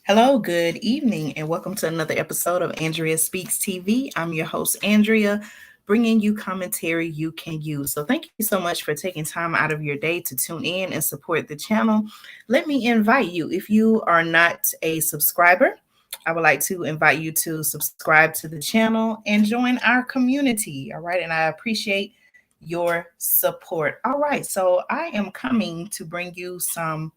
Hello, good evening, and welcome to another episode of Andrea Speaks TV. I'm your host, Andrea, bringing you commentary you can use. So, thank you so much for taking time out of your day to tune in and support the channel. Let me invite you, if you are not a subscriber, I would like to invite you to subscribe to the channel and join our community. All right, and I appreciate your support. All right, so I am coming to bring you some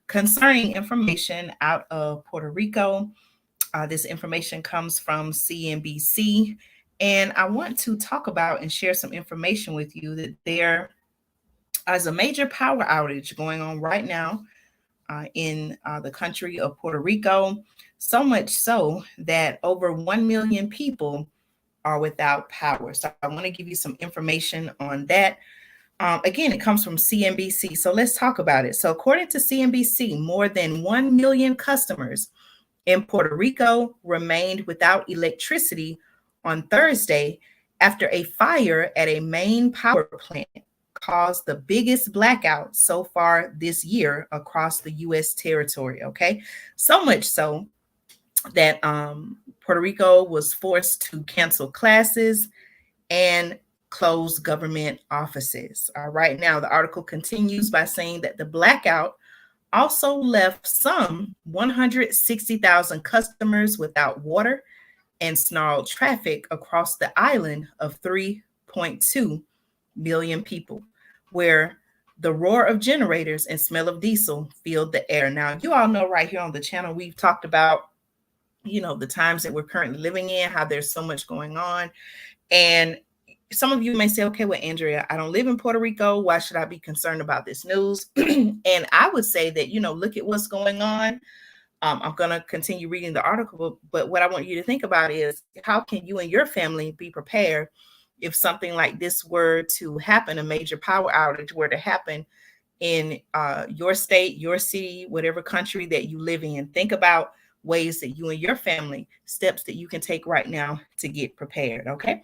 concerning information out of Puerto Rico. This information comes from CNBC, and I want to talk about and share some information with you that there is a major power outage going on right now in the country of Puerto Rico. So much so that over 1 million people are without power. So I want to give you some information on that. Again, it comes from CNBC. So let's talk about it. So, according to CNBC, more than 1 million customers in Puerto Rico remained without electricity on Thursday after a fire at a main power plant caused the biggest blackout so far this year across the U.S. territory. Okay. So much so that Puerto Rico was forced to cancel classes and close government offices. Right now, the article continues by saying that the blackout also left some 160,000 customers without water and snarled traffic across the island of 3.2 million people, where the roar of generators and smell of diesel filled the air. Now, you all know right here on the channel, we've talked about, the times that we're currently living in, how there's so much going on. And some of you may say, okay, well, Andrea, I don't live in Puerto Rico. Why should I be concerned about this news? And I would say that, look at what's going on. I'm going to continue reading the article, but what I want you to think about is how can you and your family be prepared if something like this were to happen, a major power outage were to happen in your state, your city, whatever country that you live in. Think about ways that you and your family, steps that you can take right now to get prepared. Okay.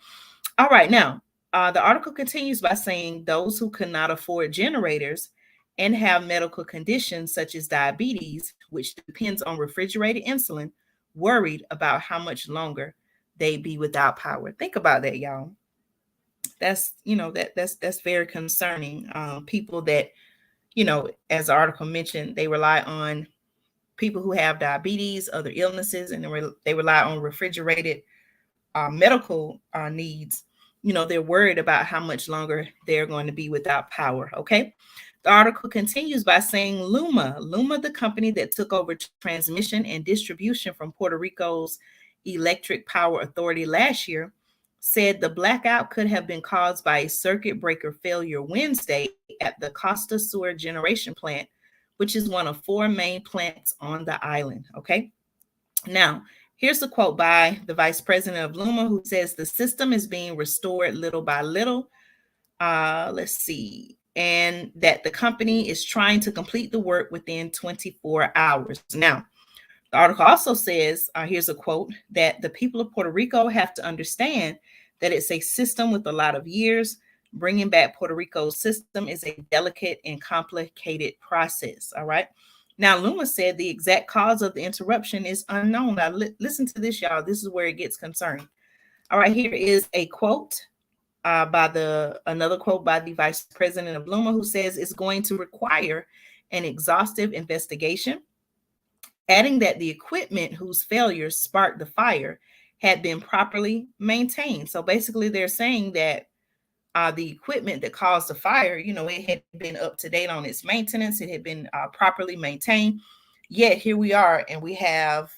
All right. Now, the article continues by saying those who could not afford generators and have medical conditions such as diabetes, which depends on refrigerated insulin, worried about how much longer they be without power. Think about that, y'all. That's very concerning. People that, as the article mentioned, they rely on people who have diabetes, other illnesses, and they rely on refrigerated medical needs. They're worried about how much longer they're going to be without power. Okay. The article continues by saying Luma, the company that took over transmission and distribution from Puerto Rico's Electric Power Authority last year, said the blackout could have been caused by a circuit breaker failure Wednesday at the Costa Sur generation plant, which is one of four main plants on the island. Okay. Now, here's a quote by the vice president of Luma, who says the system is being restored little by little. Let's see. And that the company is trying to complete the work within 24 hours. Now, the article also says, here's a quote, that the people of Puerto Rico have to understand that it's a system with a lot of years. Bringing back Puerto Rico's system is a delicate and complicated process. All right. Now, Luma said the exact cause of the interruption is unknown. Now, listen to this, y'all. This is where it gets concerning. All right, here is a quote another quote by the vice president of Luma, who says it's going to require an exhaustive investigation, adding that the equipment whose failures sparked the fire had been properly maintained. So basically, they're saying that the equipment that caused the fire, it had been up to date on its maintenance. It had been properly maintained. Yet here we are, and we have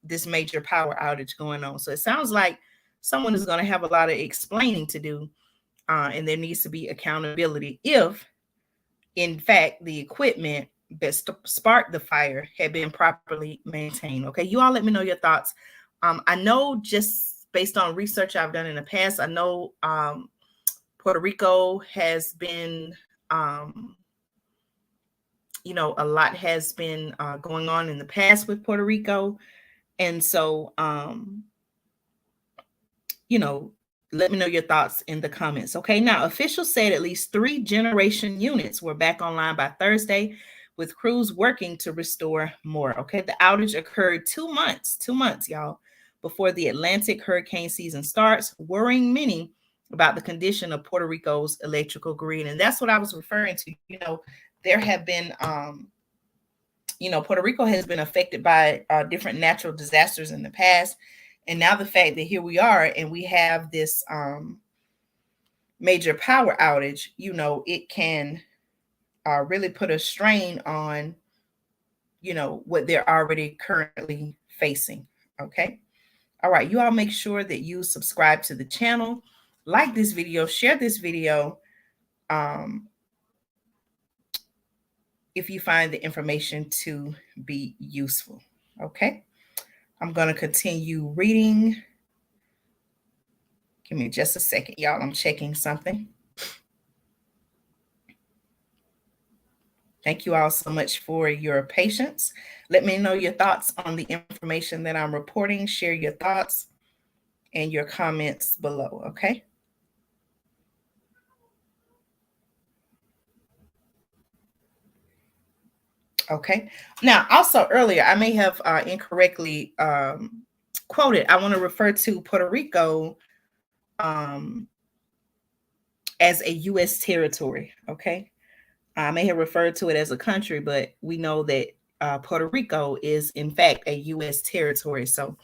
this major power outage going on. So it sounds like someone is going to have a lot of explaining to do, and there needs to be accountability if, in fact, the equipment that sparked the fire had been properly maintained. Okay, you all let me know your thoughts. I know, just based on research I've done in the past, I know Puerto Rico has been, a lot has been going on in the past with Puerto Rico. And so, let me know your thoughts in the comments. Okay, now officials said at least 3 generation units were back online by Thursday, with crews working to restore more. Okay, the outage occurred 2 months, y'all, before the Atlantic hurricane season starts, worrying many about the condition of Puerto Rico's electrical grid. And that's what I was referring to. There have been, Puerto Rico has been affected by different natural disasters in the past. And now the fact that here we are and we have this major power outage, it can really put a strain on, what they're already currently facing. Okay. All right. You all make sure that you subscribe to the channel, like this video, share this video. If you find the information to be useful. Okay. I'm going to continue reading. Give me just a second, y'all. I'm checking something. Thank you all so much for your patience. Let me know your thoughts on the information that I'm reporting. Share your thoughts and your comments below, okay? Okay. Now, also earlier, I may have incorrectly quoted. I want to refer to Puerto Rico as a U.S. territory, okay? I may have referred to it as a country, but we know that Puerto Rico is, in fact, a U.S. territory. So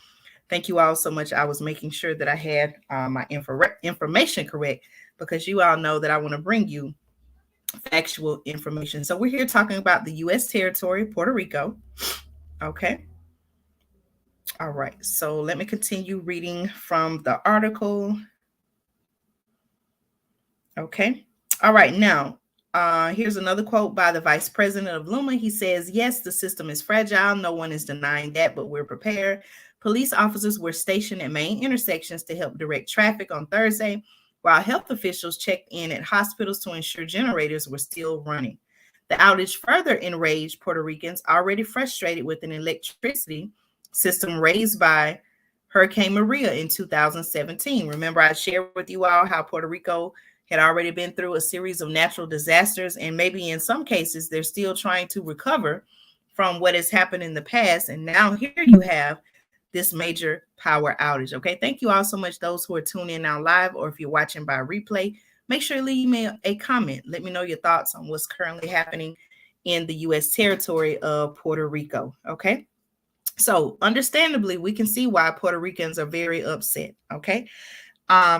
thank you all so much. I was making sure that I had my information correct because you all know that I want to bring you factual information. So we're here talking about the U.S. territory, Puerto Rico. Okay. All right. So let me continue reading from the article. Okay. All right. Now, here's another quote by the vice president of LUMA. He says, yes, the system is fragile. No one is denying that, but we're prepared. Police officers were stationed at main intersections to help direct traffic on Thursday, while health officials checked in at hospitals to ensure generators were still running. The outage further enraged Puerto Ricans already frustrated with an electricity system raised by Hurricane Maria in 2017. Remember, I shared with you all how Puerto Rico had already been through a series of natural disasters, and maybe in some cases they're still trying to recover from what has happened in the past. And now here you have this major power outage. Okay, thank you all so much, those who are tuning in now live, or if you're watching by replay, make sure you leave me a comment. Let me know your thoughts on what's currently happening in the U.S. territory of Puerto Rico. Okay, so understandably, we can see why Puerto Ricans are very upset. Okay.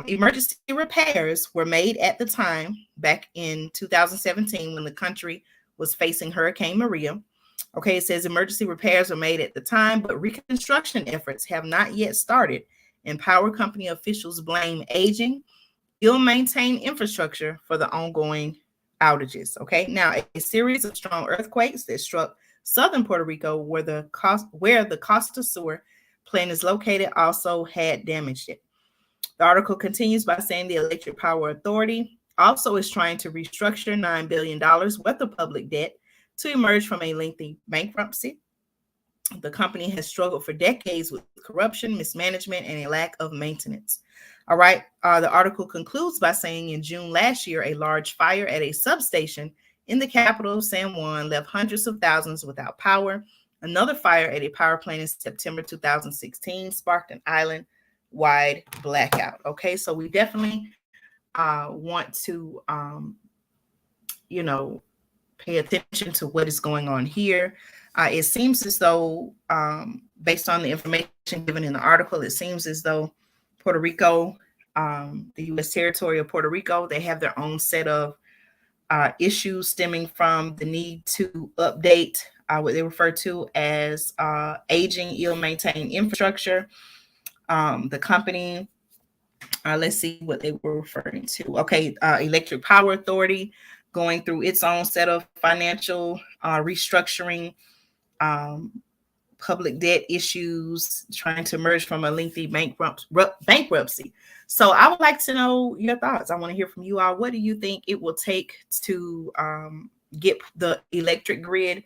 Emergency repairs were made at the time back in 2017 when the country was facing Hurricane Maria. Okay, it says emergency repairs were made at the time, but reconstruction efforts have not yet started, and power company officials blame aging, ill-maintained infrastructure for the ongoing outages. Okay, now a series of strong earthquakes that struck southern Puerto Rico, where the Costa Sur plant is located, also had damaged it. The article continues by saying the Electric Power Authority also is trying to restructure $9 billion worth of public debt to emerge from a lengthy bankruptcy. The company has struggled for decades with corruption, mismanagement, and a lack of maintenance. All right. The article concludes by saying in June last year, a large fire at a substation in the capital of San Juan left hundreds of thousands without power. Another fire at a power plant in September 2016 sparked an island-wide blackout. Okay, so we definitely want to, pay attention to what is going on here. It seems as though, based on the information given in the article, it seems as though Puerto Rico, the U.S. territory of Puerto Rico, they have their own set of issues stemming from the need to update what they refer to as aging, ill-maintained infrastructure. The company, let's see what they were referring to. Okay, Electric Power Authority going through its own set of financial restructuring, public debt issues, trying to emerge from a lengthy bankruptcy. So I would like to know your thoughts. I want to hear from you all. What do you think it will take to get the electric grid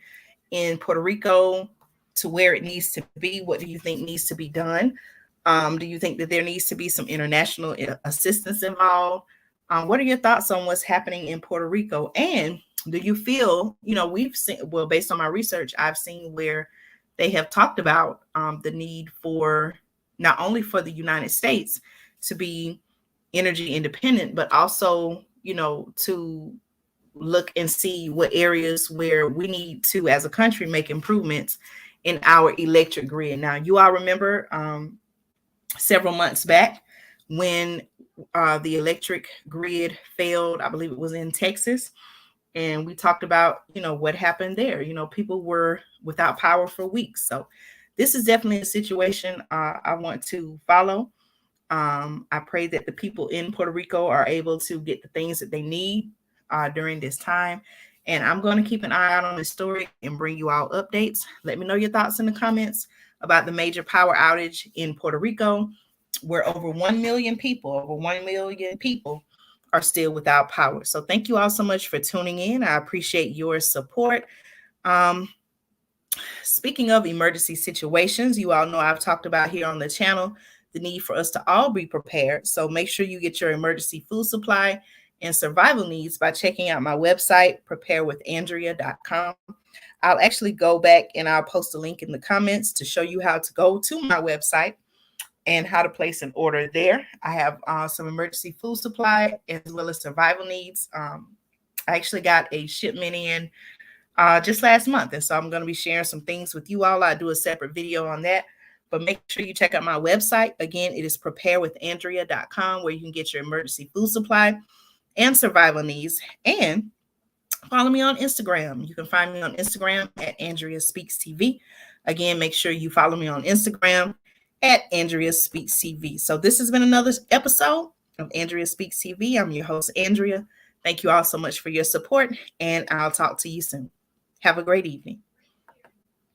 in Puerto Rico to where it needs to be? What do you think needs to be done? Do you think that there needs to be some international assistance involved? What are your thoughts on what's happening in Puerto Rico? And do you feel, we've seen, well, based on my research, I've seen where they have talked about the need for not only for the United States to be energy independent, but also, to look and see what areas where we need to, as a country, make improvements in our electric grid. Now, you all remember several months back when the electric grid failed. I believe it was in Texas. And we talked about, what happened there. People were without power for weeks. So this is definitely a situation I want to follow. I pray that the people in Puerto Rico are able to get the things that they need during this time. And I'm going to keep an eye out on this story and bring you all updates. Let me know your thoughts in the comments about the major power outage in Puerto Rico, where over 1 million people, are still without power. So thank you all so much for tuning in. I appreciate your support. Speaking of emergency situations, you all know I've talked about here on the channel the need for us to all be prepared. So make sure you get your emergency food supply and survival needs by checking out my website, preparewithandrea.com. I'll actually go back and I'll post a link in the comments to show you how to go to my website and how to place an order there. I have some emergency food supply as well as survival needs. I actually got a shipment in just last month. And so I'm going to be sharing some things with you all. I do a separate video on that. But make sure you check out my website. Again, it is preparewithandrea.com, where you can get your emergency food supply and survival needs. And follow me on Instagram. You can find me on Instagram at Andrea Speaks TV. Again, make sure you follow me on Instagram at Andrea Speaks TV. So this has been another episode of Andrea Speaks TV. I'm your host, Andrea. Thank you all so much for your support, and I'll talk to you soon. Have a great evening.